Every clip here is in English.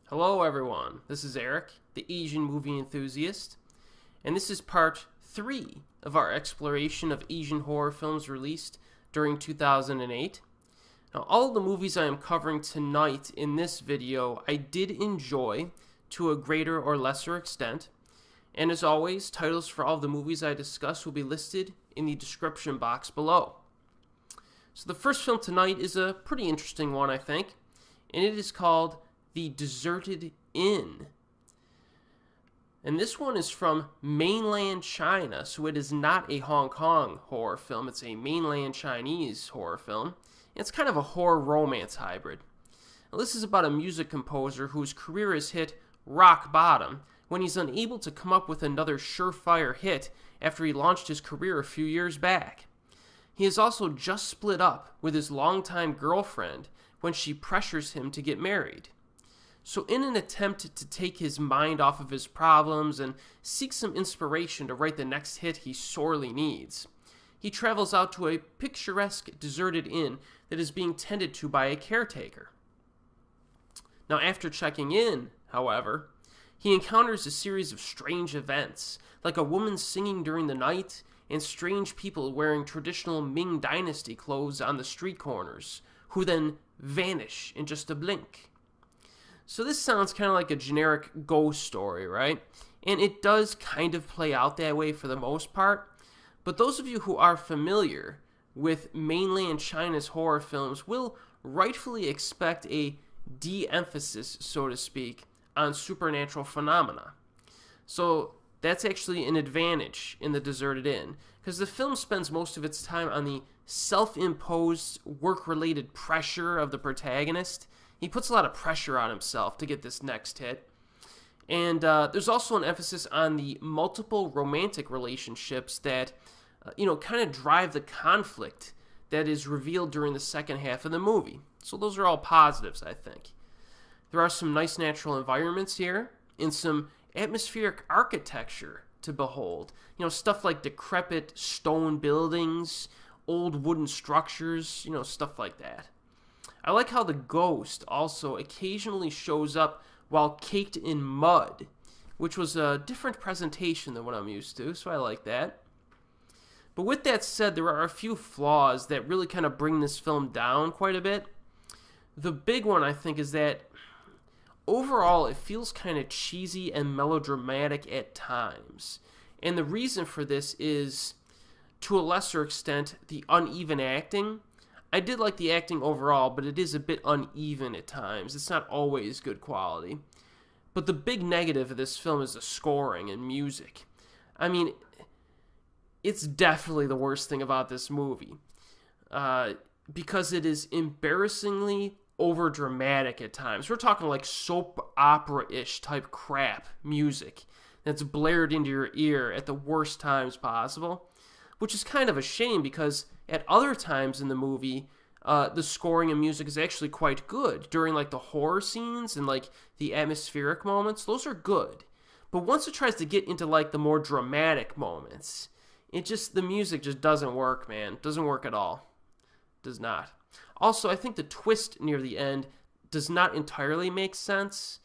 Hello everyone, this is Erik, the Asian movie enthusiast, and this is part 3 of our exploration of Asian horror films released during 2008. Now, all of the movies I am covering tonight in this video I did enjoy to a greater or lesser extent, and as always, titles for all of the movies I discuss will be listed in the description box below. So the first film tonight is a pretty interesting one, I think, and it is called The Deserted Inn. And this one is from mainland China, so it is not a Hong Kong horror film. It's a mainland Chinese horror film. It's kind of a horror romance hybrid. Now, this is about a music composer whose career has hit rock bottom when he's unable to come up with another surefire hit after he launched his career a few years back. He has also just split up with his longtime girlfriend when she pressures him to get married. So in an attempt to take his mind off of his problems and seek some inspiration to write the next hit he sorely needs, he travels out to a picturesque deserted inn that is being tended to by a caretaker. Now, after checking in, however, he encounters a series of strange events, like a woman singing during the night and strange people wearing traditional Ming Dynasty clothes on the street corners, who then vanish in just a blink. So this sounds kind of like a generic ghost story, right? And it does kind of play out that way for the most part. But those of you who are familiar with mainland China's horror films will rightfully expect a de-emphasis, so to speak, on supernatural phenomena. So that's actually an advantage in The Deserted Inn, because the film spends most of its time on the self-imposed work-related pressure of the protagonist. He puts a lot of pressure on himself to get this next hit. And there's also an emphasis on the multiple romantic relationships that, kind of drive the conflict that is revealed during the second half of the movie. So those are all positives, I think. There are some nice natural environments here and some atmospheric architecture to behold. Stuff like decrepit stone buildings, old wooden structures, stuff like that. I like how the ghost also occasionally shows up while caked in mud, which was a different presentation than what I'm used to, so I like that. But with that said, there are a few flaws that really kind of bring this film down quite a bit. The big one, I think, is that overall it feels kind of cheesy and melodramatic at times. And the reason for this is, to a lesser extent, the uneven acting. I did like the acting overall, but it is a bit uneven at times. It's not always good quality. But the big negative of this film is the scoring and music. I mean, it's definitely the worst thing about this movie. Because it is embarrassingly overdramatic at times. We're talking like soap opera-ish type crap music that's blared into your ear at the worst times possible. Which is kind of a shame because at other times in the movie, the scoring and music is actually quite good. During like the horror scenes and like the atmospheric moments, those are good. But once it tries to get into like the more dramatic moments, the music just doesn't work, man. Doesn't work at all. Does not. Also, I think the twist near the end does not entirely make sense.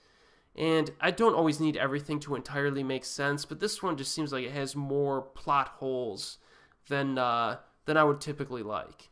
And I don't always need everything to entirely make sense, but this one just seems like it has more plot holes than I would typically like.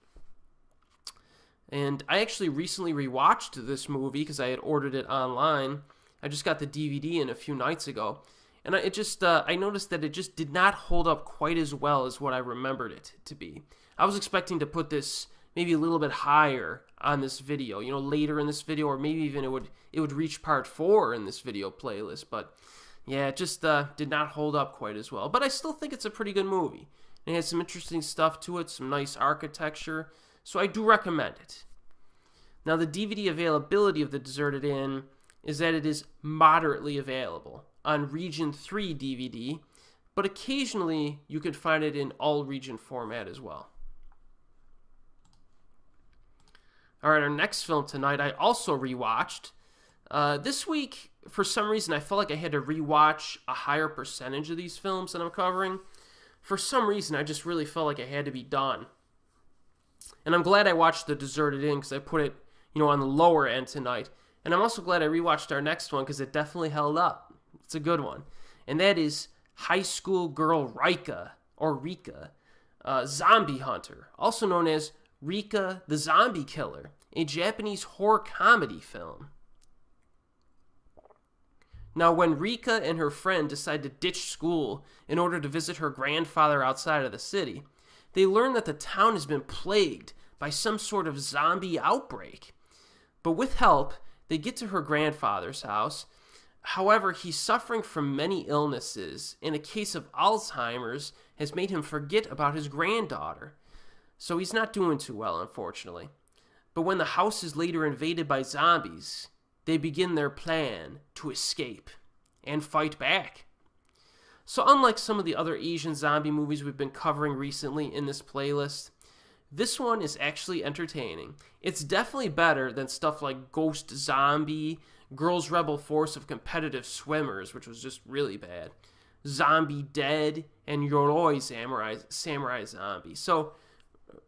And I actually recently rewatched this movie because I had ordered it online. I just got the DVD in a few nights ago. And I noticed that it just did not hold up quite as well as what I remembered it to be. I was expecting to put this maybe a little bit higher on this video, later in this video, or maybe even it would reach part 4 in this video playlist. But yeah, it just did not hold up quite as well. But I still think it's a pretty good movie. It has some interesting stuff to it, some nice architecture, so I do recommend it. Now, the DVD availability of The Deserted Inn is that it is moderately available on Region 3 DVD, but occasionally you could find it in all region format as well. Alright, our next film tonight I also rewatched. This week, for some reason, I felt like I had to rewatch a higher percentage of these films that I'm covering. For some reason, I just really felt like it had to be done. And I'm glad I watched The Deserted Inn because I put it, on the lower end tonight. And I'm also glad I rewatched our next one because it definitely held up. It's a good one. And that is High School Girl Rika, or Rika, Zombie Hunter, also known as Rika the Zombie Killer, a Japanese horror comedy film. Now, when Rika and her friend decide to ditch school in order to visit her grandfather outside of the city, they learn that the town has been plagued by some sort of zombie outbreak. But with help, they get to her grandfather's house. However, he's suffering from many illnesses, and a case of Alzheimer's has made him forget about his granddaughter. So he's not doing too well, unfortunately. But when the house is later invaded by zombies, they begin their plan to escape and fight back. So unlike some of the other Asian zombie movies we've been covering recently in this playlist, this one is actually entertaining. It's definitely better than stuff like Ghost Zombie, Girls Rebel Force of Competitive Swimmers, which was just really bad, Zombie Dead, and Yoroi Samurai Zombie. So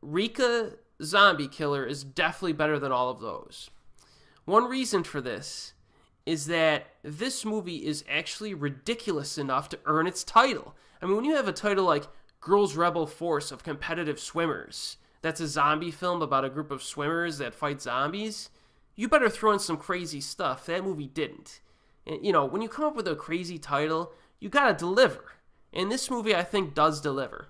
Rika Zombie Killer is definitely better than all of those. One reason for this is that this movie is actually ridiculous enough to earn its title. I mean, when you have a title like Girls Rebel Force of Competitive Swimmers, that's a zombie film about a group of swimmers that fight zombies, you better throw in some crazy stuff. That movie didn't. And, you know, when you come up with a crazy title, you gotta deliver. And this movie, I think, does deliver.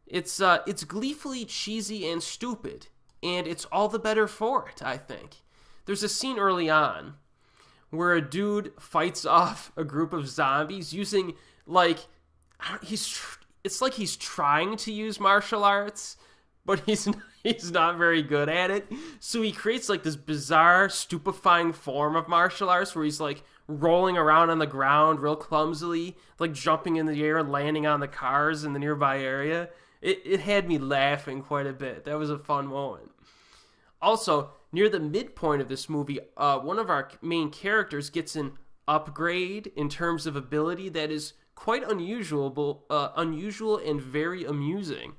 It's gleefully cheesy and stupid, and it's all the better for it, I think. There's a scene early on where a dude fights off a group of zombies using, like, it's like he's trying to use martial arts, but he's not very good at it. So he creates, like, this bizarre, stupefying form of martial arts where he's, like, rolling around on the ground real clumsily, like jumping in the air and landing on the cars in the nearby area. It had me laughing quite a bit. That was a fun moment. Also, near the midpoint of this movie, one of our main characters gets an upgrade in terms of ability that is quite unusual and very amusing.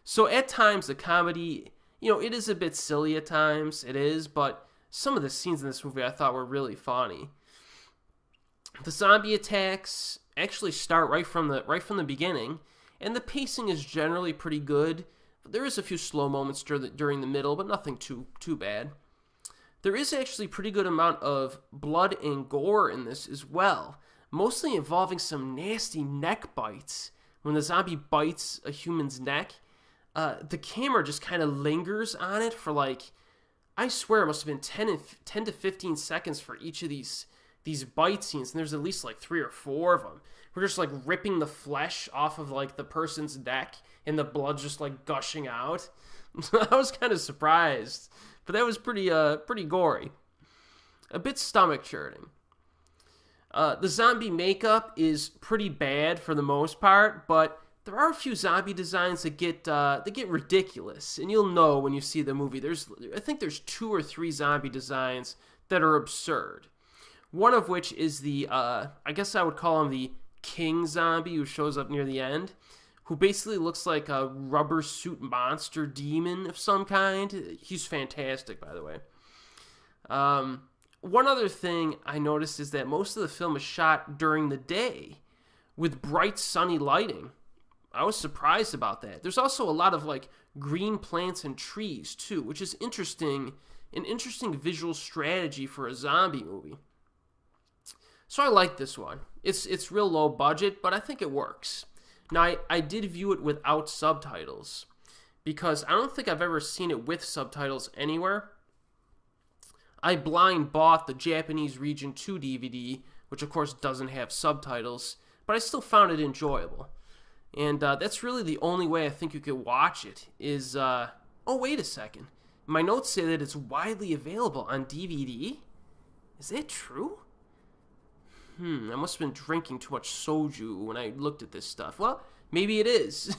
So at times, the comedy, you know, it is a bit silly at times. It is, but some of the scenes in this movie I thought were really funny. The zombie attacks actually start right from the beginning, and the pacing is generally pretty good. There is a few slow moments during the middle, but nothing too bad. There is actually a pretty good amount of blood and gore in this as well, mostly involving some nasty neck bites. When the zombie bites a human's neck, the camera just kind of lingers on it for, like, I swear it must have been 10 to 15 seconds for each of these bite scenes, and there's at least like 3 or 4 of them. We're just like ripping the flesh off of like the person's neck, and the blood just like gushing out. I was kind of surprised, but that was pretty gory, a bit stomach churning. The zombie makeup is pretty bad for the most part, but there are a few zombie designs that get ridiculous, and you'll know when you see the movie. I think there's 2 or 3 zombie designs that are absurd. One of which is the, I guess I would call him the King Zombie, who shows up near the end, who basically looks like a rubber suit monster demon of some kind. He's fantastic, by the way. One other thing I noticed is that most of the film is shot during the day with bright sunny lighting. I was surprised about that. There's also a lot of like green plants and trees too, which is interesting, an interesting visual strategy for a zombie movie. So I like this one. It's real low budget, but I think it works. Now, I did view it without subtitles, because I don't think I've ever seen it with subtitles anywhere. I blind bought the Japanese Region 2 DVD, which of course doesn't have subtitles, but I still found it enjoyable. And that's really the only way I think you could watch it is... oh, wait a second. My notes say that it's widely available on DVD. Is that true? I must have been drinking too much soju when I looked at this stuff. Well, maybe it is.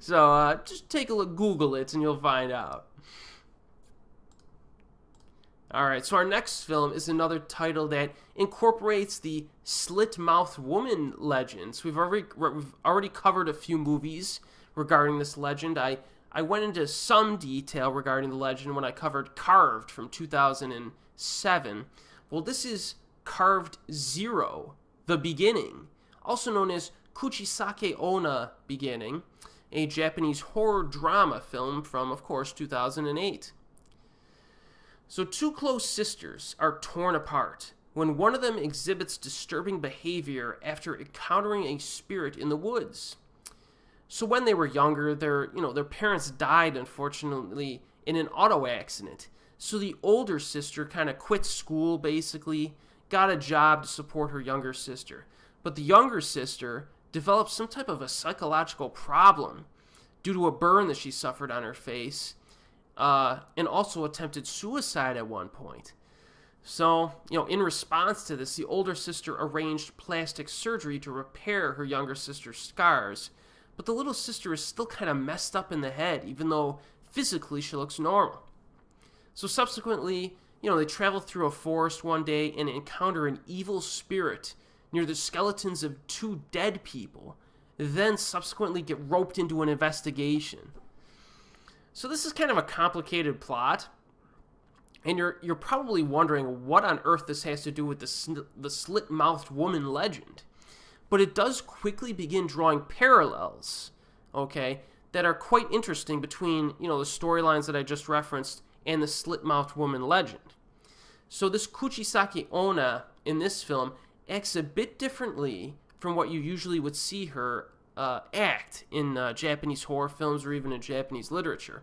So just take a look, Google it, and you'll find out. Alright, so our next film is another title that incorporates the slit-mouthed woman legends. We've already covered a few movies regarding this legend. I I went into some detail regarding the legend when I covered Carved from 2007. Well, this is Carved Zero, The Beginning, also known as Kuchisake-Onna Beginning, a Japanese horror drama film from, of course, 2008. So two close sisters are torn apart when one of them exhibits disturbing behavior after encountering a spirit in the woods. So when they were younger, their parents died, unfortunately, in an auto accident. So the older sister kind of quit school, basically, got a job to support her younger sister. But the younger sister developed some type of a psychological problem due to a burn that she suffered on her face, and also attempted suicide at one point. So, in response to this, the older sister arranged plastic surgery to repair her younger sister's scars, but the little sister is still kind of messed up in the head, even though physically she looks normal. So subsequently, they travel through a forest one day and encounter an evil spirit near the skeletons of two dead people, then subsequently get roped into an investigation. So this is kind of a complicated plot, and you're probably wondering what on earth this has to do with the slit-mouthed woman legend. But it does quickly begin drawing parallels, okay, that are quite interesting between, the storylines that I just referenced and the slit-mouthed woman legend. So this Kuchisake-Onna in this film acts a bit differently from what you usually would see her act in Japanese horror films or even in Japanese literature.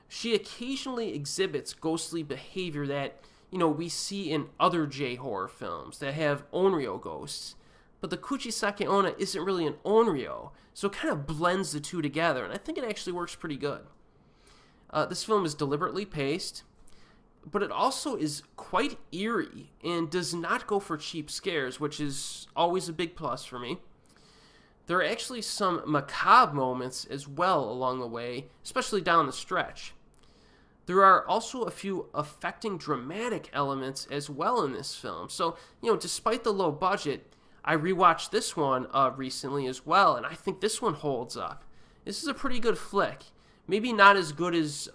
She occasionally exhibits ghostly behavior that, we see in other J-horror films that have onryo ghosts. But the Kuchisake-Onna isn't really an onryo, so it kind of blends the two together, and I think it actually works pretty good. This film is deliberately paced, but it also is quite eerie and does not go for cheap scares, which is always a big plus for me. There are actually some macabre moments as well along the way, especially down the stretch. There are also a few affecting dramatic elements as well in this film. So, despite the low budget, I rewatched this one recently as well, and I think this one holds up. This is a pretty good flick. Maybe not as good as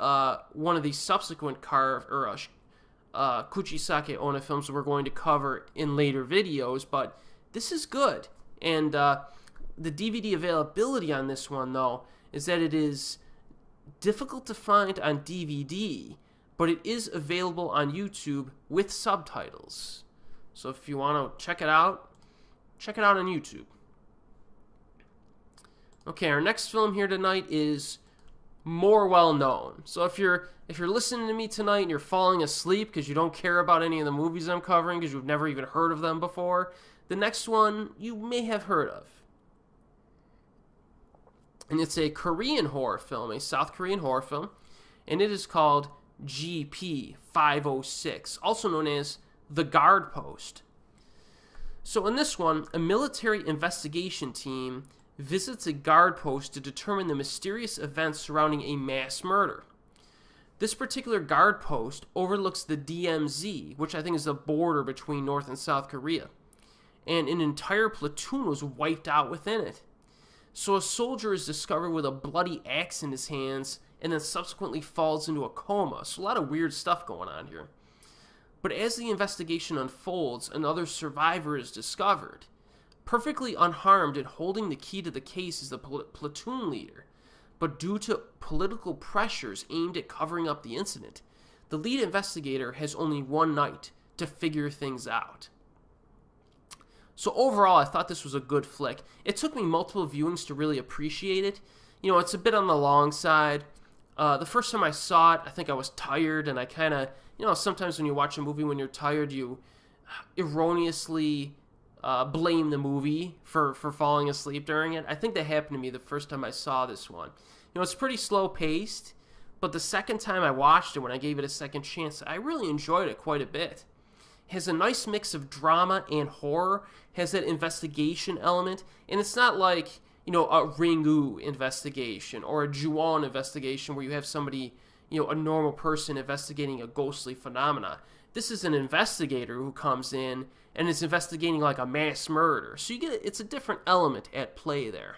one of the subsequent Kuchisake-Onna films that we're going to cover in later videos, but this is good. And the DVD availability on this one, though, is that it is difficult to find on DVD, but it is available on YouTube with subtitles. So if you want to check it out on YouTube. Okay, our next film here tonight is more well known. So if you're listening to me tonight and you're falling asleep because you don't care about any of the movies I'm covering because you've never even heard of them before, the next one you may have heard of. And it's a Korean horror film, a South Korean horror film, and it is called GP 506, also known as The Guard Post. So in this one, a military investigation team visits a guard post to determine the mysterious events surrounding a mass murder. This particular guard post overlooks the DMZ, which I think is the border between North and South Korea, and an entire platoon was wiped out within it. So a soldier is discovered with a bloody axe in his hands and then subsequently falls into a coma. So a lot of weird stuff going on here. But as the investigation unfolds, another survivor is discovered. Perfectly unharmed and holding the key to the case is the platoon leader. But due to political pressures aimed at covering up the incident, the lead investigator has only one night to figure things out. So overall, I thought this was a good flick. It took me multiple viewings to really appreciate it. It's a bit on the long side. The first time I saw it, I think I was tired, and I kind of, sometimes when you watch a movie when you're tired, you erroneously blame the movie for falling asleep during it. I think that happened to me the first time I saw this one. It's pretty slow-paced, but the second time I watched it, when I gave it a second chance, I really enjoyed it quite a bit. It has a nice mix of drama and horror, has that investigation element, and it's not like, a Ringu investigation or a Ju-on investigation where you have somebody, a normal person investigating a ghostly phenomena. This is an investigator who comes in and is investigating like a mass murder. So it's a different element at play there.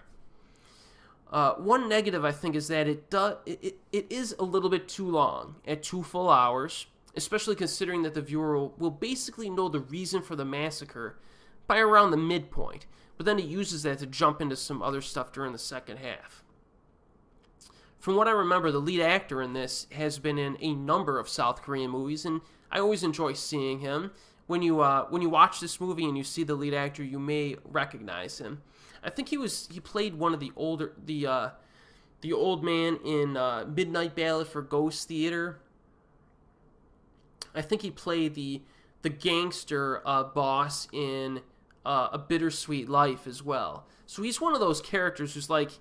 One negative, I think, is that it is a little bit too long at 2 full hours, especially considering that the viewer will basically know the reason for the massacre by around the midpoint, but then it uses that to jump into some other stuff during the second half. From what I remember, the lead actor in this has been in a number of South Korean movies, and I always enjoy seeing him. When you watch this movie and you see the lead actor, you may recognize him. I think he played one of the old man in Midnight Ballad for Ghost Theater. I think he played the gangster boss in A Bittersweet Life as well. So he's one of those characters who's like,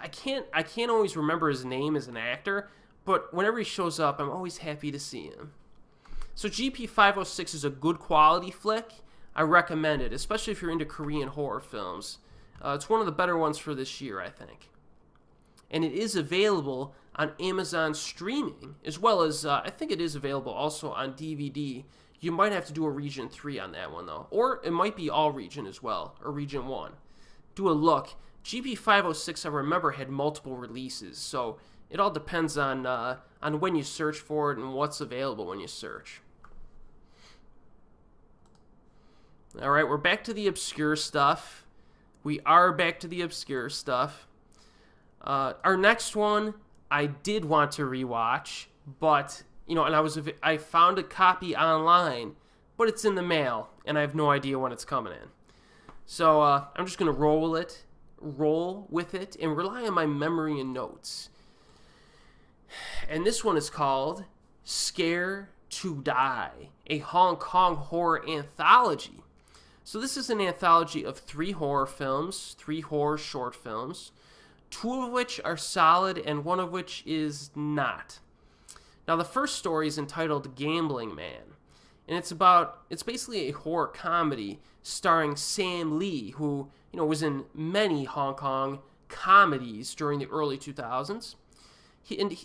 I can't always remember his name as an actor, but whenever he shows up, I'm always happy to see him. So GP506 is a good quality flick. I recommend it, especially if you're into Korean horror films. It's one of the better ones for this year, I think. And it is available on Amazon streaming, as well as, I think it is available also on DVD. You might have to do a Region 3 on that one, though. Or it might be all region as well, or Region 1. Do a look. GP506, I remember, had multiple releases, so it all depends on when you search for it and what's available when you search. All right, we're back to the obscure stuff. We are back to the obscure stuff. Our next one, I did want to rewatch, but, and I found a copy online, but it's in the mail, and I have no idea when it's coming in. So I'm just going to roll with it, and rely on my memory and notes. And this one is called Scare to Die, a Hong Kong horror anthology. So this is an anthology of 3 horror films, 3 horror short films, 2 of which are solid and 1 of which is not. Now the first story is entitled Gambling Man, and it's basically a horror comedy starring Sam Lee, who was in many Hong Kong comedies during the early 2000s.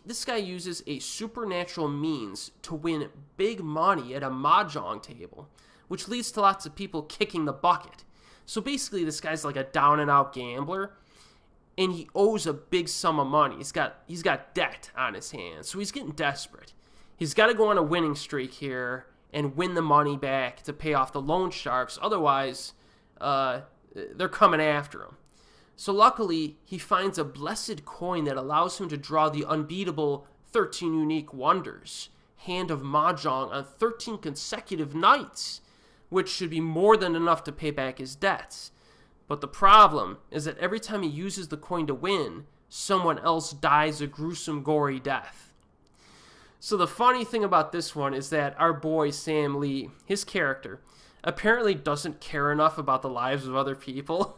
This guy uses a supernatural means to win big money at a mahjong table, which leads to lots of people kicking the bucket. So basically, this guy's like a down-and-out gambler, and he owes a big sum of money. He's got debt on his hands, so he's getting desperate. He's got to go on a winning streak here and win the money back to pay off the loan sharks. Otherwise, they're coming after him. So luckily, he finds a blessed coin that allows him to draw the unbeatable 13 unique wonders, Hand of Mahjong, on 13 consecutive nights, which should be more than enough to pay back his debts. But the problem is that every time he uses the coin to win, someone else dies a gruesome, gory death. So the funny thing about this one is that our boy Sam Lee, his character, apparently doesn't care enough about the lives of other people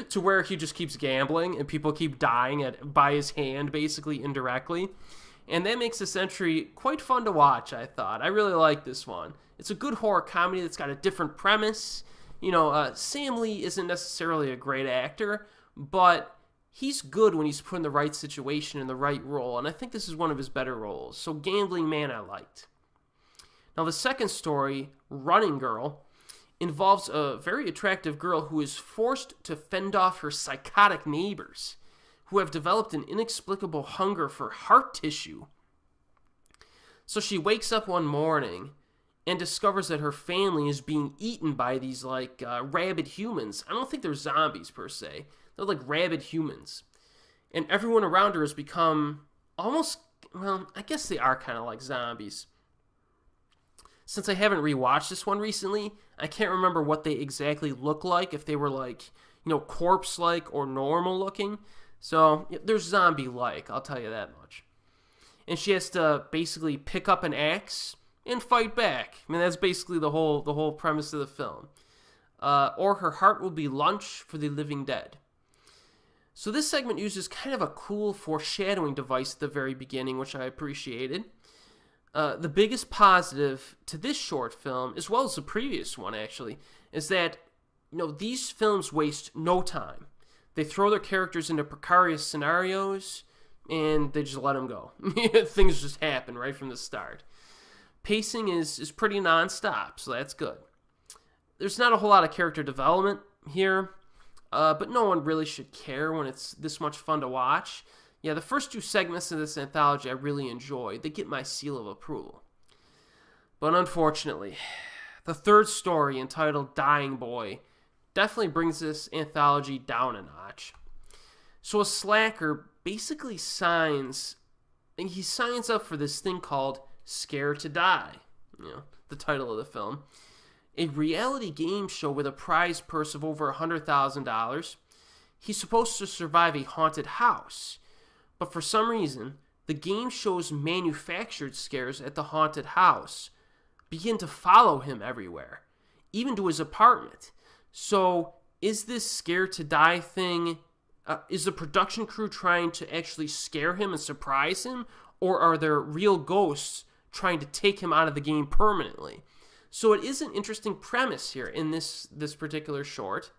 to where he just keeps gambling and people keep dying by his hand, basically indirectly. And that makes this entry quite fun to watch, I thought. I really like this one. It's a good horror comedy that's got a different premise. Sam Lee isn't necessarily a great actor, but he's good when he's put in the right situation in the right role, and I think this is one of his better roles. So Gambling Man I liked. Now the second story, Running Girl, involves a very attractive girl who is forced to fend off her psychotic neighbors, who have developed an inexplicable hunger for heart tissue. So she wakes up one morning and discovers that her family is being eaten by these rabid humans. I don't think they're zombies per se. They're like rabid humans. And everyone around her has become almost, well, I guess they are kind of like zombies. Since I haven't rewatched this one recently, I can't remember what they exactly look like, if they were corpse-like or normal looking. So they're zombie-like, I'll tell you that much. And she has to basically pick up an axe and fight back. I mean, that's basically the whole premise of the film. Or her heart will be lunch for the living dead. So this segment uses kind of a cool foreshadowing device at the very beginning, which I appreciated. The biggest positive to this short film, as well as the previous one actually, is that these films waste no time. They throw their characters into precarious scenarios, and they just let them go. Things just happen right from the start. Pacing is pretty non-stop, so that's good. There's not a whole lot of character development here. but no one really should care when it's this much fun to watch. Yeah, the first 2 segments of this anthology I really enjoyed. They get my seal of approval. But unfortunately, the third story, entitled Dying Boy, definitely brings this anthology down a notch. So a slacker basically signs up for this thing called Scared to Die, the title of the film, a reality game show with a prize purse of over $100,000. He's supposed to survive a haunted house, but for some reason, the game show's manufactured scares at the haunted house begin to follow him everywhere, even to his apartment. So, is this Scared to Die thing, is the production crew trying to actually scare him and surprise him, or are there real ghosts trying to take him out of the game permanently? So it is an interesting premise here in this particular short,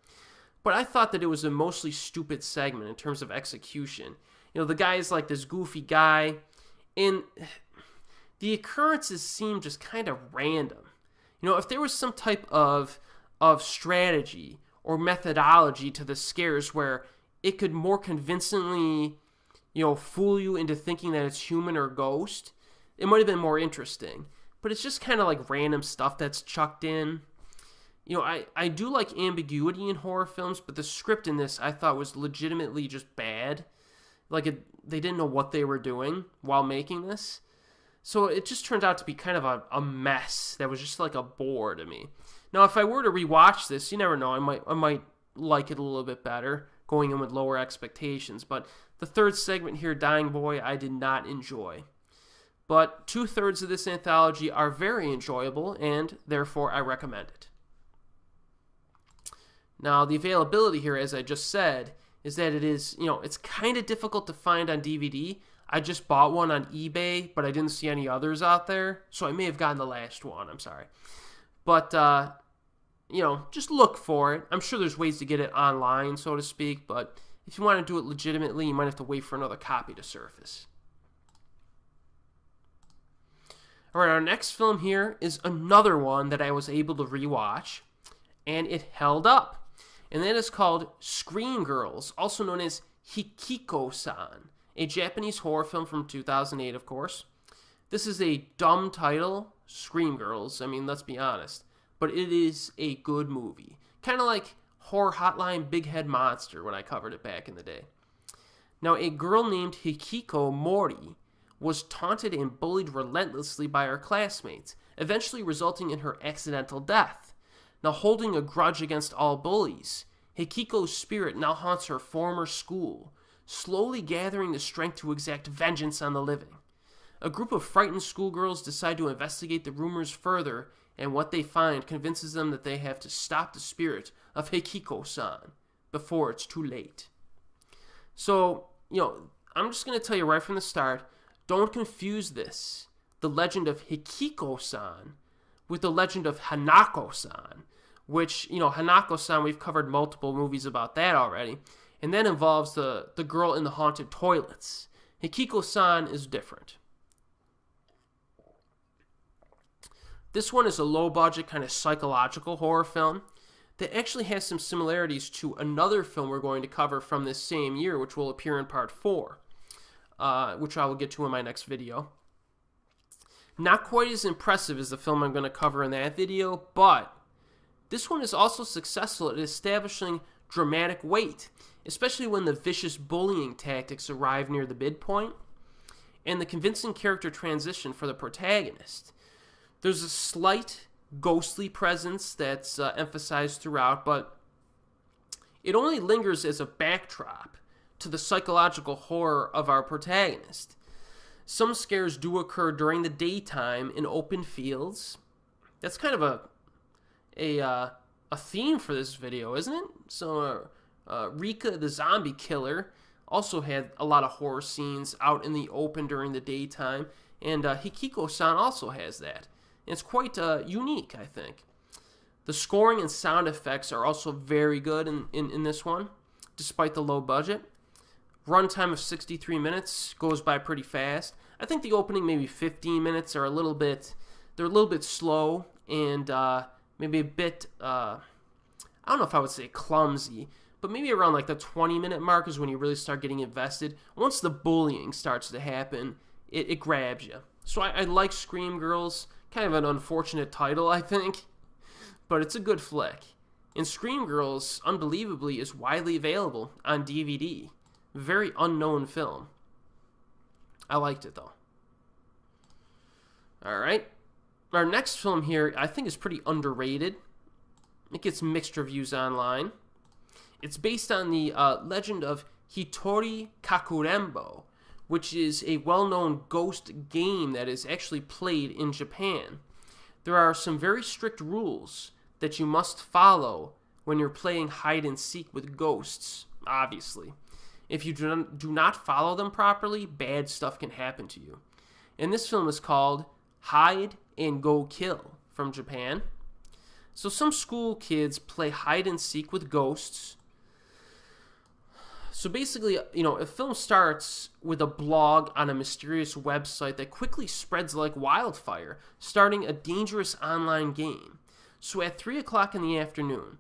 but I thought that it was a mostly stupid segment in terms of execution. The guy is like this goofy guy, and the occurrences seem just kind of random. If there was some type of strategy or methodology to the scares where it could more convincingly, fool you into thinking that it's human or ghost, it might have been more interesting. But it's just kind of like random stuff that's chucked in. I do like ambiguity in horror films, but the script in this I thought was legitimately just bad. They didn't know what they were doing while making this. So it just turned out to be kind of a mess that was just like a bore to me. Now, if I were to rewatch this, you never know, I might like it a little bit better, going in with lower expectations. But the third segment here, Dying Boy, I did not enjoy. But 2/3 of this anthology are very enjoyable, and therefore I recommend it. Now, the availability here, as I just said, is that it is, it's kind of difficult to find on DVD. I just bought one on eBay, but I didn't see any others out there, so I may have gotten the last one, I'm sorry. But, just look for it. I'm sure there's ways to get it online, so to speak, but if you want to do it legitimately, you might have to wait for another copy to surface. Alright, our next film here is another one that I was able to rewatch, and it held up. And that is called Scream Girls, also known as Hikiko-san, a Japanese horror film from 2008, of course. This is a dumb title, Scream Girls, let's be honest, but it is a good movie. Kind of like Horror Hotline Big Head Monster when I covered it back in the day. Now, a girl named Hikiko Mori was taunted and bullied relentlessly by her classmates, eventually resulting in her accidental death. Now, holding a grudge against all bullies, Hikiko's spirit now haunts her former school, slowly gathering the strength to exact vengeance on the living. A group of frightened schoolgirls decide to investigate the rumors further, and what they find convinces them that they have to stop the spirit of Hikiko-san before it's too late. So, I'm just going to tell you right from the start, don't confuse this, the Legend of Hikiko Son, with the Legend of Hinako Son, which, Hinako Son, we've covered multiple movies about that already, and that involves the girl in the haunted toilets. Hikiko Son is different. This one is a low-budget kind of psychological horror film that actually has some similarities to another film we're going to cover from this same year, which will appear in part 4. Which I will get to in my next video. Not quite as impressive as the film I'm going to cover in that video, but this one is also successful at establishing dramatic weight, especially when the vicious bullying tactics arrive near the midpoint, and the convincing character transition for the protagonist. There's a slight ghostly presence that's emphasized throughout, but it only lingers as a backdrop to the psychological horror of our protagonist. Some scares do occur during the daytime in open fields. That's kind of a theme for this video, isn't it? So Rika, the zombie killer, also had a lot of horror scenes out in the open during the daytime, and Hikiko-san also has that. And it's quite unique, I think. The scoring and sound effects are also very good in this one, despite the low budget. Runtime of 63 minutes goes by pretty fast. I think the opening maybe 15 minutes are a little bit slow and maybe a bit, I don't know if I would say clumsy, but maybe around like the 20-minute mark is when you really start getting invested. Once the bullying starts to happen, it grabs you. So I like Scream Girls. Kind of an unfortunate title, I think, but it's a good flick. And Scream Girls, unbelievably, is widely available on DVD. Very unknown film. I liked it, though. Alright. Our next film here, I think, is pretty underrated. It gets mixed reviews online. It's based on the Legend of Hitori Kakurembo, which is a well-known ghost game that is actually played in Japan. There are some very strict rules that you must follow when you're playing hide-and-seek with ghosts, obviously. If you do not follow them properly, bad stuff can happen to you. And this film is called Hide and Go Kill from Japan. So some school kids play hide-and-seek with ghosts. So basically, a film starts with a blog on a mysterious website that quickly spreads like wildfire, starting a dangerous online game. So at 3 o'clock in the afternoon,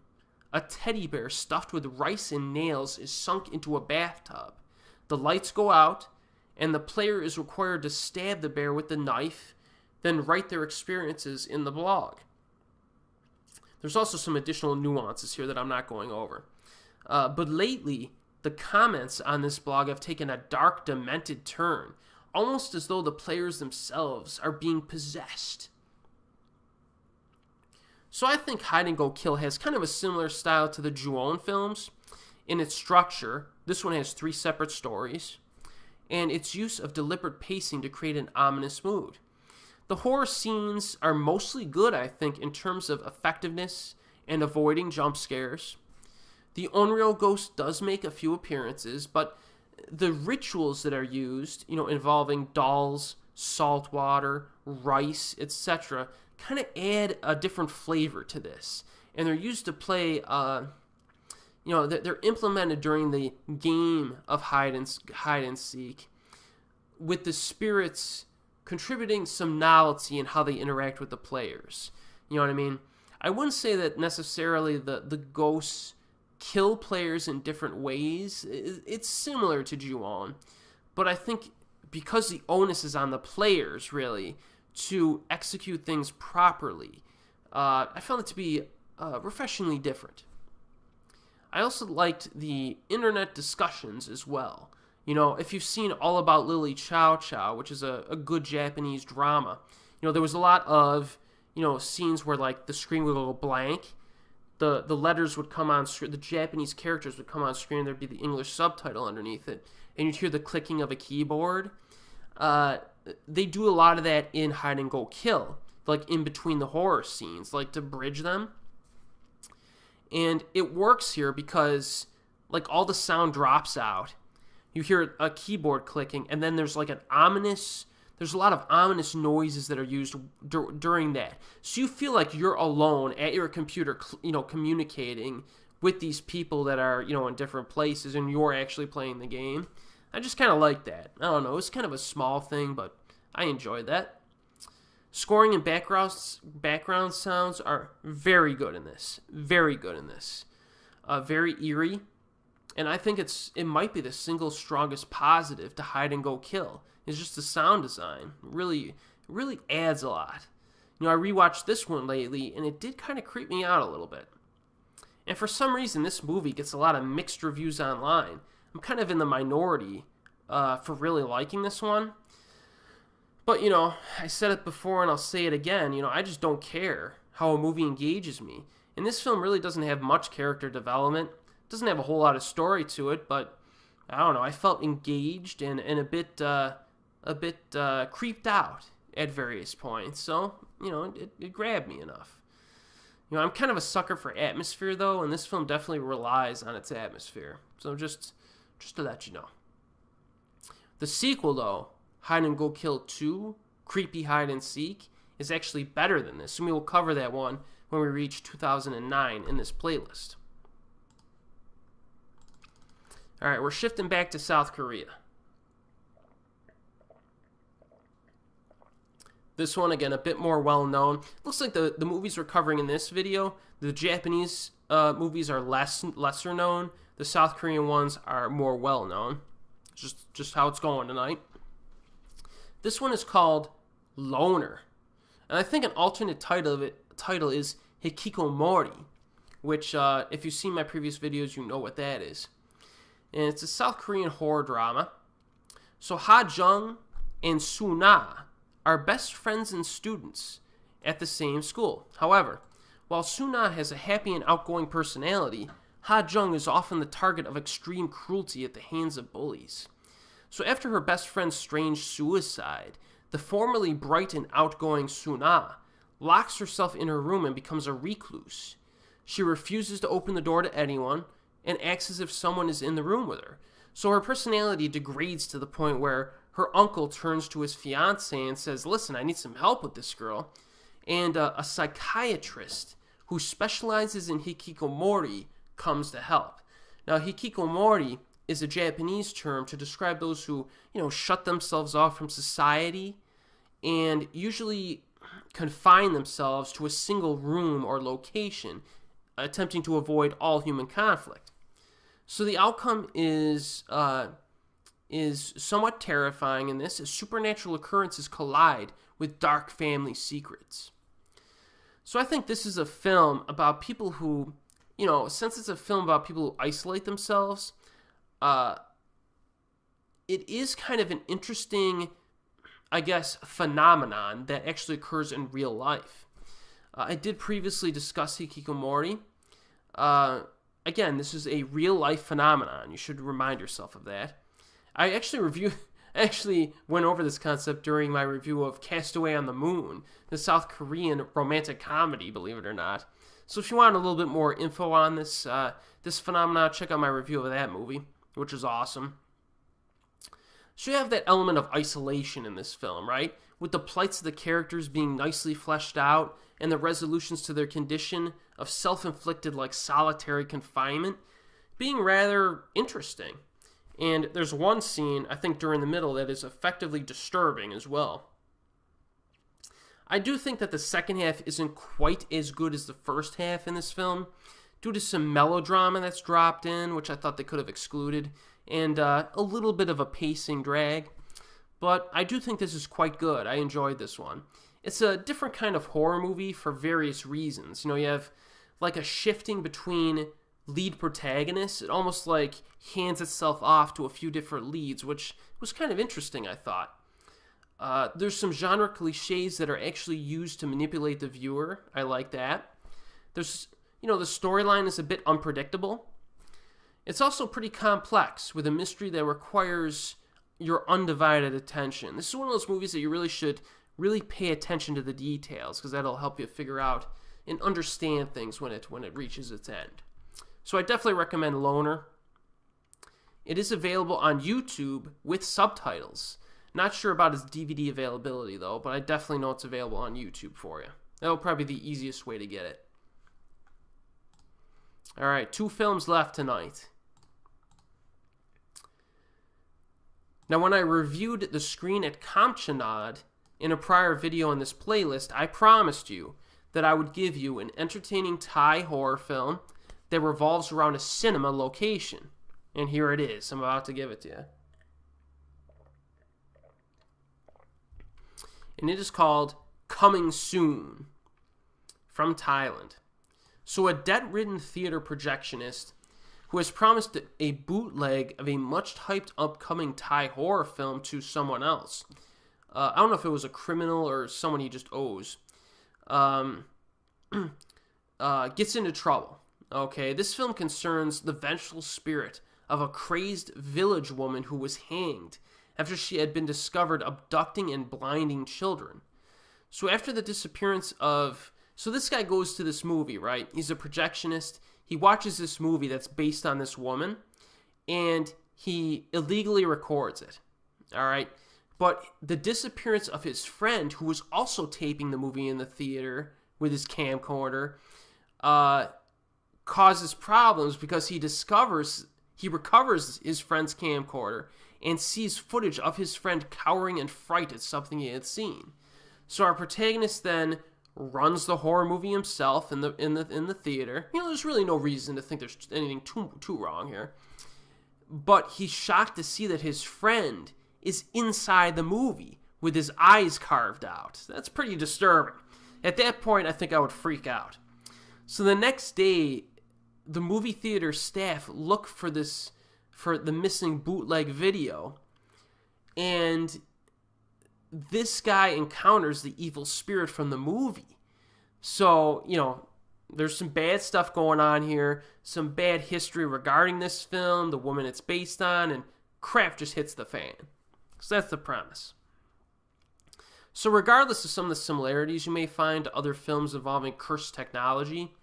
a teddy bear stuffed with rice and nails is sunk into a bathtub. The lights go out, and the player is required to stab the bear with the knife, then write their experiences in the blog. There's also some additional nuances here that I'm not going over. But lately, the comments on this blog have taken a dark, demented turn, almost as though the players themselves are being possessed. So I think Hide and Go Kill has kind of a similar style to the Ju-On films. In its structure, this one has 3 separate stories, and its use of deliberate pacing to create an ominous mood. The horror scenes are mostly good, I think, in terms of effectiveness and avoiding jump scares. The Onryo ghost does make a few appearances, but the rituals that are used, involving dolls, salt water, rice, etc., kind of add a different flavor to this. And they're used to play, they're implemented during the game of hide and seek, with the spirits contributing some novelty in how they interact with the players. You know what I mean? I wouldn't say that necessarily the ghosts kill players in different ways. It's similar to Ju-On, but I think because the onus is on the players, really, to execute things properly, I found it to be refreshingly different. I also liked the internet discussions as well. If you've seen All About Lily Chow Chow, which is a good Japanese drama, there was a lot of, scenes where, like, the screen would go blank. The letters would come on screen, the Japanese characters would come on screen, there'd be the English subtitle underneath it, and you'd hear the clicking of a keyboard. They do a lot of that in Hide and Go Kill, like in between the horror scenes, like to bridge them. And it works here because, like, all the sound drops out. You hear a keyboard clicking, and then there's like there's a lot of ominous noises that are used during that. So you feel like you're alone at your computer, communicating with these people that are, in different places, and you're actually playing the game. I just kind of like that. I don't know, it's kind of a small thing, but I enjoyed that. Scoring and background sounds are very good in this. Very good in this. Very eerie. And I think it might be the single strongest positive to Hide and Go Kill. It's just the sound design. Really, really adds a lot. I rewatched this one lately, and it did kind of creep me out a little bit. And for some reason, this movie gets a lot of mixed reviews online. I'm kind of in the minority for really liking this one. But, I said it before and I'll say it again, I just don't care how a movie engages me. And this film really doesn't have much character development. It doesn't have a whole lot of story to it, but I don't know, I felt engaged and a bit creeped out at various points. So, it grabbed me enough. I'm kind of a sucker for atmosphere, though, and this film definitely relies on its atmosphere. So just to let you know. The sequel, though, Hide and Go Kill 2, Creepy Hide and Seek, is actually better than this, and we will cover that one when we reach 2009 in this playlist. Alright, we're shifting back to South Korea. This one, again, a bit more well-known. Looks like the movies we're covering in this video, the Japanese movies are lesser known. The South Korean ones are more well known. Just how it's going tonight. This one is called Loner. And I think an alternate title is Hikiko Mori, which, if you've seen my previous videos, you know what that is. And it's a South Korean horror drama. So Ha Jung and Suna are best friends and students at the same school. However, while Suna has a happy and outgoing personality, Ha Jung is often the target of extreme cruelty at the hands of bullies. So after her best friend's strange suicide, the formerly bright and outgoing Suna locks herself in her room and becomes a recluse. She refuses to open the door to anyone and acts as if someone is in the room with her. So her personality degrades to the point where her uncle turns to his fiancée and says, listen, I need some help with this girl. And a psychiatrist who specializes in hikikomori comes to help. Now, hikikomori is a Japanese term to describe those who, shut themselves off from society and usually confine themselves to a single room or location, attempting to avoid all human conflict. So the outcome is somewhat terrifying in this, as supernatural occurrences collide with dark family secrets. So I think this is a film about people who, since it's a film about people who isolate themselves, it is kind of an interesting, I guess, phenomenon that actually occurs in real life. I did previously discuss Hikikomori. Again, this is a real-life phenomenon. You should remind yourself of that. I actually went over this concept during my review of Castaway on the Moon, the South Korean romantic comedy, believe it or not. So if you want a little bit more info on this phenomenon, check out my review of that movie, which is awesome. So you have that element of isolation in this film, right? With the plights of the characters being nicely fleshed out and the resolutions to their condition of self-inflicted, solitary confinement being rather interesting. And there's one scene, I think, during the middle that is effectively disturbing as well. I do think that the second half isn't quite as good as the first half in this film, due to some melodrama that's dropped in, which I thought they could have excluded, and a little bit of a pacing drag. But I do think this is quite good. I enjoyed this one. It's a different kind of horror movie for various reasons. You have a shifting between lead protagonists. It almost hands itself off to a few different leads, which was kind of interesting, I thought. There's some genre cliches that are actually used to manipulate the viewer. I like that. There's, the storyline is a bit unpredictable. It's also pretty complex, with a mystery that requires your undivided attention. This is one of those movies that you really should pay attention to the details, because that'll help you figure out and understand things when it reaches its end. So I definitely recommend Loner. It is available on YouTube with subtitles. Not sure about its DVD availability, though, but I definitely know it's available on YouTube for you. That'll probably be the easiest way to get it. All right, 2 films left tonight. Now, when I reviewed The Screen at Kamchanad in a prior video in this playlist, I promised you that I would give you an entertaining Thai horror film that revolves around a cinema location. And here it is. I'm about to give it to you. And it is called Coming Soon, from Thailand. So a debt-ridden theater projectionist who has promised a bootleg of a much-hyped upcoming Thai horror film to someone else. I don't know if it was a criminal or someone he just owes. Gets into trouble. Okay, this film concerns the vengeful spirit of a crazed village woman who was hanged after she had been discovered abducting and blinding children. So after the disappearance of... So this guy goes to this movie, right? He's a projectionist. He watches this movie that's based on this woman, and he illegally records it. All right? But the disappearance of his friend, who was also taping the movie in the theater with his camcorder, causes problems because he recovers his friend's camcorder and sees footage of his friend cowering in fright at something he had seen. So our protagonist then runs the horror movie himself in the theater. There's really no reason to think there's anything too wrong here. But he's shocked to see that his friend is inside the movie with his eyes carved out. That's pretty disturbing. At that point, I think I would freak out. So the next day, the movie theater staff look for the missing bootleg video, and this guy encounters the evil spirit from the movie. So, there's some bad stuff going on here, some bad history regarding this film, the woman it's based on, and crap just hits the fan. So that's the premise. So regardless of some of the similarities you may find to other films involving cursed technology,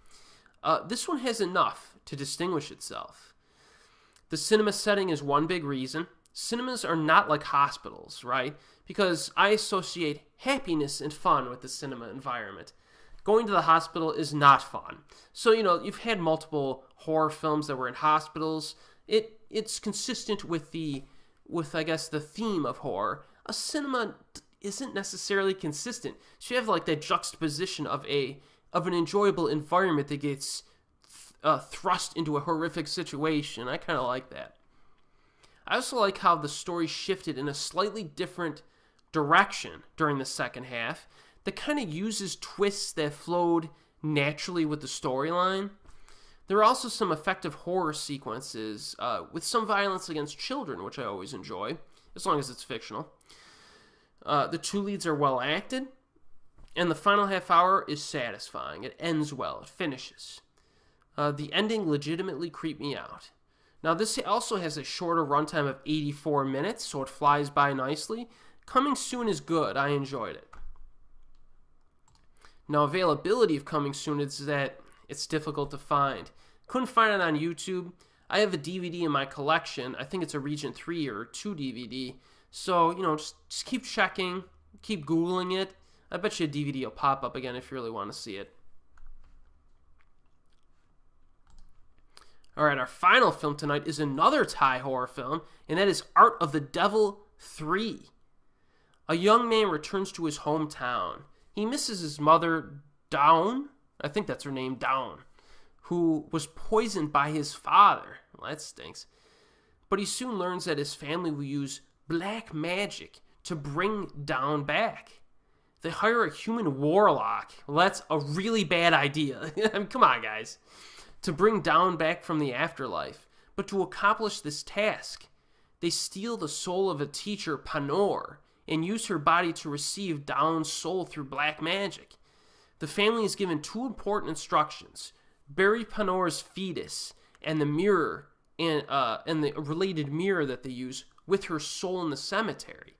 this one has enough to distinguish itself. The cinema setting is one big reason. Cinemas are not like hospitals, right? Because I associate happiness and fun with the cinema environment. Going to the hospital is not fun. So, you've had multiple horror films that were in hospitals. It's consistent with I guess, the theme of horror. A cinema isn't necessarily consistent. So you have like that juxtaposition of an enjoyable environment that gets thrust into a horrific situation. I kind of like that. I also like how the story shifted in a slightly different direction during the second half that kind of uses twists that flowed naturally with the storyline. There are also some effective horror sequences with some violence against children, which I always enjoy, as long as it's fictional. The two leads are well acted, and the final half hour is satisfying. It ends well. It finishes. The ending legitimately creeped me out. Now, this also has a shorter runtime of 84 minutes, so it flies by nicely. Coming soon is good. I enjoyed it. Now, availability of Coming Soon is that it's difficult to find. Couldn't find it on YouTube. I have a DVD in my collection. I think it's a Region 3 or 2 DVD. So, just keep checking, keep Googling it. I bet you a DVD will pop up again if you really want to see it. Alright, our final film tonight is another Thai horror film, and that is Art of the Devil 3. A young man returns to his hometown. He misses his mother, Dawn, I think that's her name, Dawn, who was poisoned by his father. Well, that stinks. But he soon learns that his family will use black magic to bring Dawn back. They hire a human warlock. Well, that's a really bad idea. Come on, guys. To bring Dawn back from the afterlife. But to accomplish this task, they steal the soul of a teacher, Panor, and use her body to receive Dawn's soul through black magic. The family is given two important instructions: bury Panor's fetus and the mirror and the related mirror that they use with her soul in the cemetery,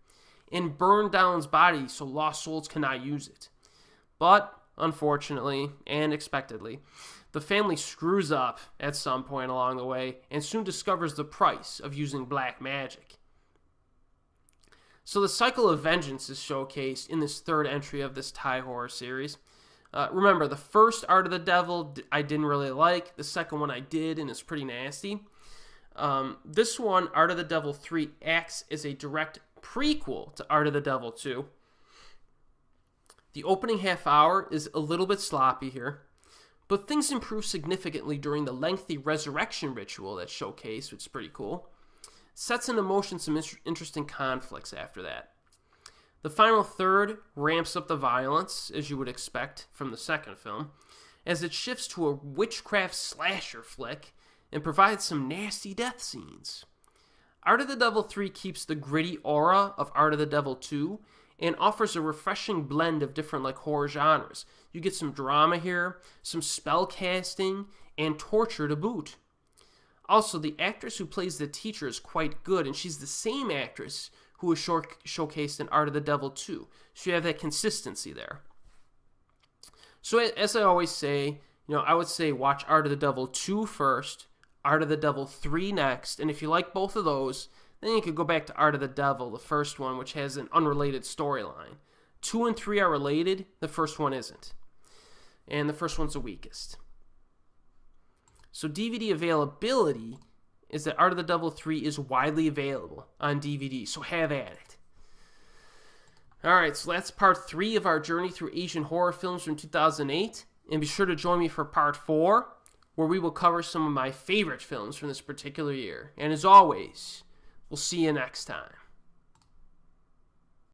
and burn Dawn's body so lost souls cannot use it. But unfortunately and expectedly, the family screws up at some point along the way and soon discovers the price of using black magic. So the cycle of vengeance is showcased in this third entry of this Thai horror series. Remember, the first Art of the Devil I didn't really like. The second one I did, and it's pretty nasty. This one, Art of the Devil 3, acts as a direct prequel to Art of the Devil 2. The opening half hour is a little bit sloppy here, but things improve significantly during the lengthy resurrection ritual that's showcased, which is pretty cool. Sets into motion some interesting conflicts after that. The final third ramps up the violence, as you would expect from the second film, as it shifts to a witchcraft slasher flick and provides some nasty death scenes. Art of the Devil 3 keeps the gritty aura of Art of the Devil 2 and offers a refreshing blend of different horror genres. You get some drama here, some spell casting, and torture to boot. Also, the actress who plays the teacher is quite good, and she's the same actress who was showcased in Art of the Devil 2. So you have that consistency there. So as I always say, I would say watch Art of the Devil 2 first, Art of the Devil 3 next, and if you like both of those, then you could go back to Art of the Devil, the first one, which has an unrelated storyline. 2 and 3 are related, the first one isn't. And the first one's the weakest. So DVD availability is that Art of the Devil 3 is widely available on DVD, so have at it. Alright, so that's part 3 of our journey through Asian horror films from 2008. And be sure to join me for part 4, where we will cover some of my favorite films from this particular year. And as always, we'll see you next time.